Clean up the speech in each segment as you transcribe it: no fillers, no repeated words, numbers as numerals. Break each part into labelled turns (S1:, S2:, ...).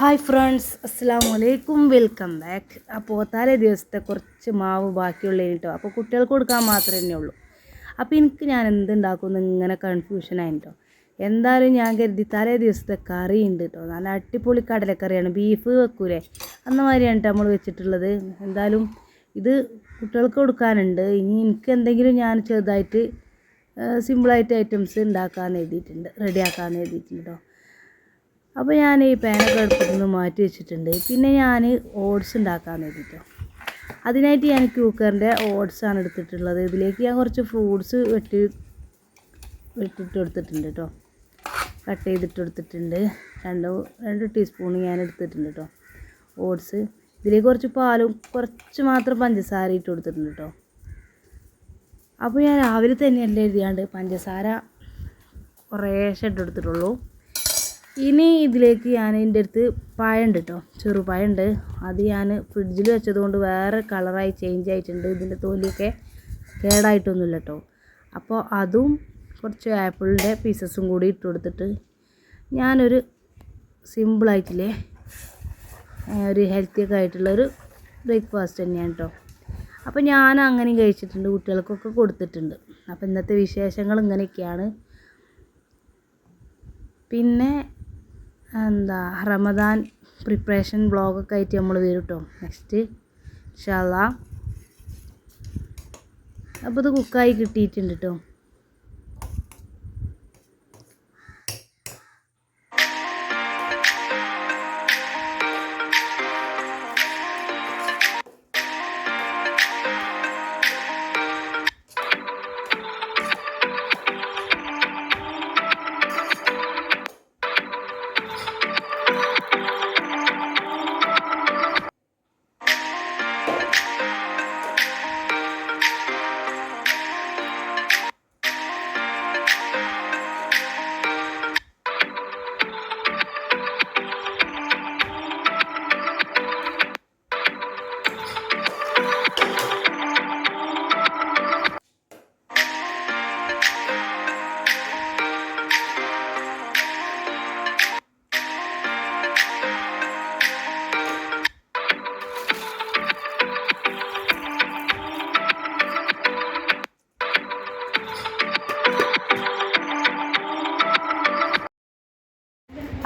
S1: Hi friends, അസ്സലാമു അലൈക്കും, welcome back. അപ്പോൾ തലേ ദിവസത്തെ കുറച്ച് മാവ് ബാക്കിയുള്ളതിന് കേട്ടോ. അപ്പോൾ കുട്ടികൾക്ക് കൊടുക്കാൻ മാത്രമേ ഉള്ളൂ. അപ്പോൾ ഞാൻ എന്തുണ്ടാക്കുമെന്ന് ഇങ്ങനെ കൺഫ്യൂഷനായി കേട്ടോ. എന്തായാലും ഞാൻ കരുതി തലേ ദിവസത്തെ കറി ഉണ്ട് കേട്ടോ. നല്ല അടിപൊളി കടലക്കറിയാണ്, ബീഫ് വെക്കൂലേ അന്ന മാതിരിയാണ് നമ്മൾ വെച്ചിട്ടുള്ളത്. എന്തായാലും ഇത് കുട്ടികൾക്ക് കൊടുക്കാനുണ്ട്. ഇനി എനിക്ക് എന്തെങ്കിലും ഞാൻ ചെറുതായിട്ട് സിമ്പിളായിട്ട് ഐറ്റംസ് ഉണ്ടാക്കാമെന്ന് എഴുതിയിട്ടുണ്ട്, റെഡിയാക്കാമെന്ന് എഴുതിയിട്ടുണ്ട് കേട്ടോ. അപ്പോൾ ഞാൻ ഈ പാനൊക്കെ അടുപ്പത്ത് നിന്ന് മാറ്റി വെച്ചിട്ടുണ്ട്. പിന്നെ ഞാൻ ഓട്സ് ഉണ്ടാക്കാമെന്ന് എഴുതിയിട്ടോ. അതിനായിട്ട് ഞാൻ കുക്കറിൻ്റെ ഓട്സാണ് എടുത്തിട്ടുള്ളത്. ഇതിലേക്ക് ഞാൻ കുറച്ച് ഫ്രൂട്ട്സ് വെട്ടിട്ട് കൊടുത്തിട്ടുണ്ട് കേട്ടോ. കട്ട് ചെയ്തിട്ട് കൊടുത്തിട്ടുണ്ട്. രണ്ട് ടീസ്പൂൺ ഞാൻ എടുത്തിട്ടുണ്ട് കേട്ടോ ഓട്സ്. ഇതിലേക്ക് കുറച്ച് പാലും കുറച്ച് മാത്രം പഞ്ചസാര ഇട്ട് കൊടുത്തിട്ടുണ്ട് കേട്ടോ. അപ്പോൾ ഞാൻ രാവിലെ തന്നെയല്ലേ എഴുതിയാണ്ട് പഞ്ചസാര കുറേശ്ശെ ഇട്ട് കൊടുത്തിട്ടുള്ളൂ. ഇനി ഇതിലേക്ക് ഞാൻ എൻ്റെ അടുത്ത് പഴമുണ്ട് കേട്ടോ, ചെറുപഴമുണ്ട്. അത് ഞാൻ ഫ്രിഡ്ജിൽ വെച്ചതുകൊണ്ട് വേറെ കളറായി ചേഞ്ച് ആയിട്ടുണ്ട്. ഇതിൻ്റെ തൊലിയൊക്കെ കേടായിട്ടൊന്നുമില്ല കേട്ടോ. അപ്പോൾ അതും കുറച്ച് ആപ്പിളിൻ്റെ പീസസും കൂടി ഇട്ട് കൊടുത്തിട്ട് ഞാനൊരു സിമ്പിളായിട്ടില്ലേ ഒരു ഹെൽത്തിയൊക്കെ ആയിട്ടുള്ളൊരു ബ്രേക്ക്ഫാസ്റ്റ് തന്നെയാണ് കേട്ടോ. അപ്പോൾ ഞാൻ അങ്ങനെയും കഴിച്ചിട്ടുണ്ട്, കുട്ടികൾക്കൊക്കെ കൊടുത്തിട്ടുണ്ട്. അപ്പോൾ ഇന്നത്തെ വിശേഷങ്ങൾ ഇങ്ങനെയൊക്കെയാണ്. പിന്നെ റമദാൻ പ്രിപ്പറേഷൻ വ്ളോഗൊക്കെ ആയിട്ട് നമ്മൾ വരും കേട്ടോ നെക്സ്റ്റ് ഇൻഷാ അല്ലാഹ്. അപ്പോൾ ഇത് കുക്കായി കിട്ടിയിട്ടുണ്ട് കേട്ടോ.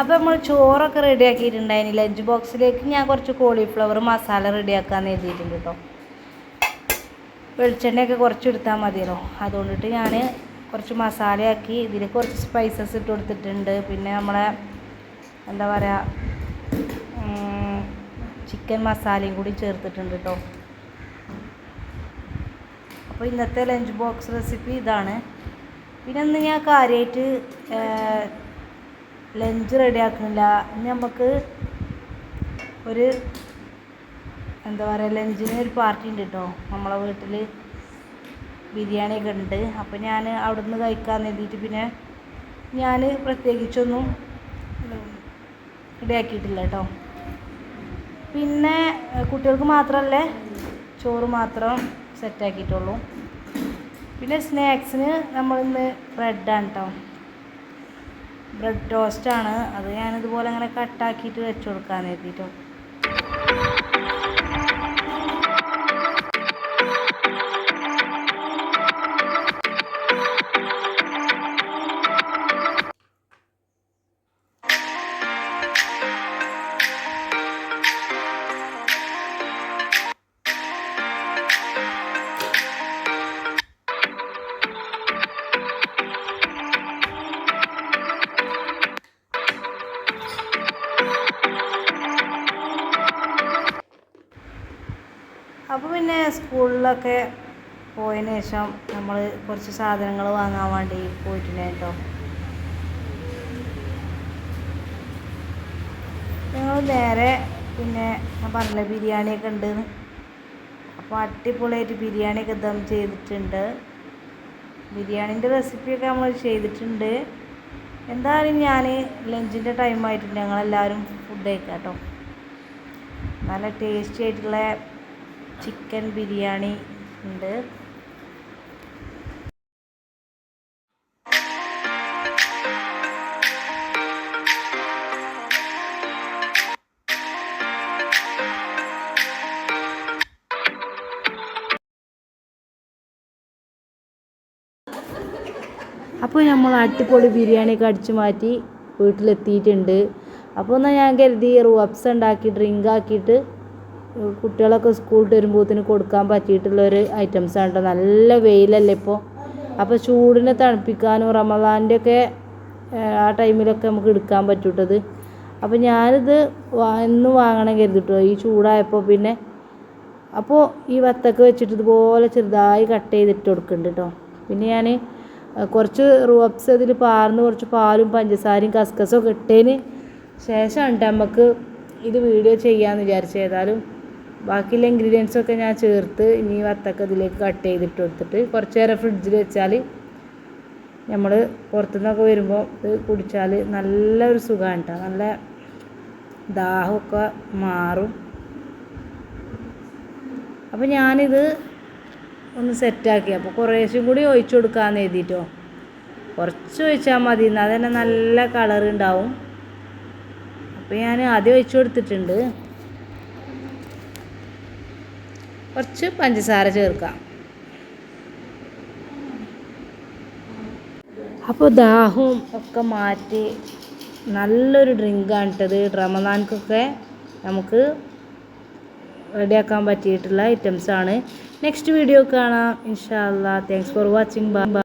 S1: അപ്പോൾ നമ്മൾ ചോറൊക്കെ റെഡിയാക്കിയിട്ടുണ്ടായിന്. ലഞ്ച് ബോക്സിലേക്ക് ഞാൻ കുറച്ച് കോളിഫ്ലവർ മസാല റെഡിയാക്കാമെന്ന് എഴുതിയിട്ടുണ്ട് കേട്ടോ. വെളിച്ചെണ്ണയൊക്കെ കുറച്ച് എടുത്താൽ മതിയല്ലോ, അതുകൊണ്ടിട്ട് ഞാൻ കുറച്ച് മസാലയാക്കി ഇതിലേക്ക് കുറച്ച് സ്പൈസസ് ഇട്ട് കൊടുത്തിട്ടുണ്ട്. പിന്നെ നമ്മളെ എന്താ പറയുക ചിക്കൻ മസാലയും കൂടി ചേർത്തിട്ടുണ്ട് കേട്ടോ. അപ്പോൾ ഇന്നത്തെ ലഞ്ച് ബോക്സ് റെസിപ്പി ഇതാണ്. പിന്നെ ഒന്ന് ഞാൻ കാര്യമായിട്ട് ലഞ്ച് റെഡിയാക്കുന്നില്ല. ഇനി നമുക്ക് ഒരു എന്താ പറയുക ലഞ്ചിന് ഒരു പാർട്ടി ഉണ്ട് കേട്ടോ. നമ്മളെ വീട്ടിൽ ബിരിയാണിയൊക്കെ ഉണ്ട്. അപ്പോൾ ഞാൻ അവിടെ നിന്ന് കഴിക്കാമെന്ന് എഴുതിയിട്ട് പിന്നെ ഞാൻ പ്രത്യേകിച്ചൊന്നും റെഡിയാക്കിയിട്ടില്ല കേട്ടോ. പിന്നെ കുട്ടികൾക്ക് മാത്രമല്ലേ ചോറ് മാത്രം സെറ്റാക്കിയിട്ടുള്ളൂ. പിന്നെ സ്നാക്സിന് നമ്മളിന്ന് ബ്രെഡാണ് കേട്ടോ, ബ്രെഡ് ടോസ്റ്റാണ്. അത് ഞാനിതുപോലെ അങ്ങനെ കട്ടാക്കിയിട്ട് വെച്ച് കൊടുക്കാമെന്ന് എഴുതിയിട്ടോ. അപ്പോൾ പിന്നെ സ്കൂളിലൊക്കെ പോയതിന് ശേഷം നമ്മൾ കുറച്ച് സാധനങ്ങൾ വാങ്ങാൻ വേണ്ടി പോയിട്ടുണ്ടായി കേട്ടോ. ഞങ്ങൾ നേരെ പിന്നെ ഞാൻ പറഞ്ഞില്ലേ ബിരിയാണിയൊക്കെ ഉണ്ട്. അപ്പോൾ അടിപൊളിയായിട്ട് ബിരിയാണിയൊക്കെ ദം ചെയ്തിട്ടുണ്ട്. ബിരിയാണീൻ്റെ റെസിപ്പിയൊക്കെ നമ്മൾ ചെയ്തിട്ടുണ്ട്. എന്തായാലും ഞാൻ ലഞ്ചിൻ്റെ ടൈമായിട്ടുണ്ട്, ഞങ്ങളെല്ലാവരും ഫുഡ് കഴിക്കാം കേട്ടോ. നല്ല ടേസ്റ്റി ആയിട്ടുള്ള ചിക്കൻ ബിരിയാണി ഉണ്ട്. അപ്പോൾ നമ്മൾ അടിപൊളി ബിരിയാണിയൊക്കെ അടിച്ചു മാറ്റി വീട്ടിലെത്തിയിട്ടുണ്ട്. അപ്പോൾ എന്നാൽ ഞാൻ കരുതി റൂഅബ്സ ഉണ്ടാക്കി ഡ്രിങ്ക് ആക്കിയിട്ട് കുട്ടികളൊക്കെ സ്കൂളിൽ വരുമ്പോഴത്തേന് കൊടുക്കാൻ പറ്റിയിട്ടുള്ളൊരു ഐറ്റംസാണ് കേട്ടോ. നല്ല വെയിലല്ലേ ഇപ്പോൾ. അപ്പോൾ ചൂടിനെ തണുപ്പിക്കാനും റമദാൻ്റെ ഒക്കെ ആ ടൈമിലൊക്കെ നമുക്ക് എടുക്കാൻ പറ്റൂട്ടത്. അപ്പോൾ ഞാനിത് എന്നും വാങ്ങണം കരുതിട്ടോ ഈ ചൂടായപ്പോൾ. പിന്നെ അപ്പോൾ ഈ വത്തക്ക വെച്ചിട്ട് ഇതുപോലെ ചെറുതായി കട്ട് ചെയ്തിട്ട് കൊടുക്കുന്നുണ്ട് കേട്ടോ. പിന്നെ ഞാൻ കുറച്ച് റൂഅബ്സ ഇതിൽ പാർന്ന് കുറച്ച് പാലും പഞ്ചസാരയും കസ്കസും ഒക്കെ ഇട്ടതിന് ശേഷമാണ് നമുക്ക് ഇത് വീഡിയോ ചെയ്യാമെന്ന് വിചാരിച്ചു. ഏതായാലും ബാക്കിയുള്ള ഇൻഗ്രീഡിയൻസൊക്കെ ഞാൻ ചേർത്ത് ഇനി വത്തക്ക ഇതിലേക്ക് കട്ട് ചെയ്തിട്ട് കൊടുത്തിട്ട് കുറച്ച് നേരം ഫ്രിഡ്ജിൽ വെച്ചാൽ നമ്മൾ പുറത്തുനിന്നൊക്കെ വരുമ്പോൾ ഇത് കുടിച്ചാൽ നല്ലൊരു സുഖമാണ് കേട്ടോ. നല്ല ദാഹമൊക്കെ മാറും. അപ്പോൾ ഞാനിത് ഒന്ന് സെറ്റാക്കി. അപ്പോൾ കുറേശ്ശും കൂടി ഒഴിച്ചു കൊടുക്കാമെന്ന് എഴുതിയിട്ടോ. കുറച്ച് ഒഴിച്ചാൽ മതി, എന്നാൽ തന്നെ നല്ല കളർ ഉണ്ടാവും. അപ്പോൾ ഞാൻ ആദ്യം ഒഴിച്ചു കൊടുത്തിട്ടുണ്ട്. കുറച്ച് പഞ്ചസാര ചേർക്കാം. അപ്പോൾ ദാഹവും ഒക്കെ മാറ്റി നല്ലൊരു ഡ്രിങ്കാണ് ഇട്ടത്. റമദാൻക്കൊക്കെ നമുക്ക് റെഡിയാക്കാൻ പറ്റിയിട്ടുള്ള ഐറ്റംസാണ്. നെക്സ്റ്റ് വീഡിയോ കാണാം ഇൻഷാ അല്ലാ. Thanks for watching. ബൈ.